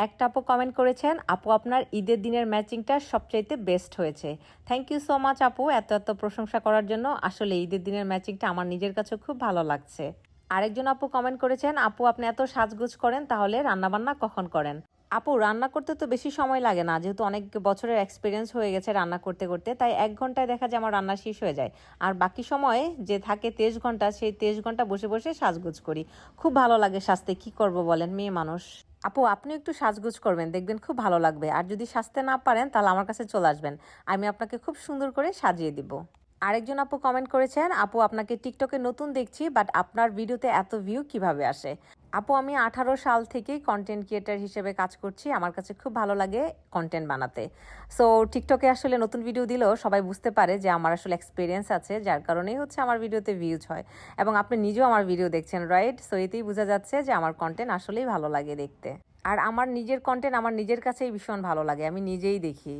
একটা আপু কমেন্ট করেছেন, আপু আপনার ঈদের দিনের ম্যাচিংটা সবচাইতে বেস্ট হয়েছে। থ্যাংক ইউ সো মাচ আপু, এত এত প্রশংসা করার জন্য। আসলে ঈদের দিনের ম্যাচিংটা আমার নিজের কাছে খুব ভালো লাগছে। আরেকজন আপু কমেন্ট করেছেন, আপু আপনি এত সাজগোজ করেন, তাহলে রান্নাবান্না কখন করেন? আপু রান্না করতে তো বেশি সময় লাগে না, যেহেতু অনেক বছরের এক্সপিরিয়েন্স হয়ে গেছে রান্না করতে করতে, তাই 1 ঘন্টায় দেখা যায় আমার রান্না শেষ হয়ে যায়। আর বাকি সময়ে যে থাকে 23 ঘন্টা, সেই 23 ঘন্টা বসে বসে সাজগোজ করি। খুব ভালো লাগে সাজতে, কি করব বলেন, মেয়ে মানুষ। আপু আপনি একটু সাজগোজ করবেন, দেখবেন খুব ভালো লাগবে। আর যদি সাজতে না পারেন তাহলে আমার কাছে চলে আসবেন, আমি আপনাকে খুব সুন্দর করে সাজিয়ে দিব। আরেকজন আপু কমেন্ট করেছেন, আপু আপনাকে টিকটকে নতুন দেখছি, বাট আপনার ভিডিওতে এত ভিউ কিভাবে আসে? আপু আমি 18 সাল থেকেই কন্টেন্ট ক্রিয়েটার হিসেবে কাজ করছি, আমার কাছে খুব ভালো লাগে কন্টেন্ট বানাতে। সো টিকটকে আসলে নতুন ভিডিও দিলেও সবাই বুঝতে পারে যে আমার আসলে এক্সপিরিয়েন্স আছে, যার কারণেই হচ্ছে আমার ভিডিওতে ভিউজ হয়। এবং আপনি নিজেও আমার ভিডিও দেখছেন, রাইট? সো এতেই বোঝা যাচ্ছে যে আমার কন্টেন্ট আসলেই ভালো লাগে দেখতে। আর আমার নিজের কন্টেন্ট আমার নিজের কাছেই ভীষণ ভালো লাগে, আমি নিজেই দেখি।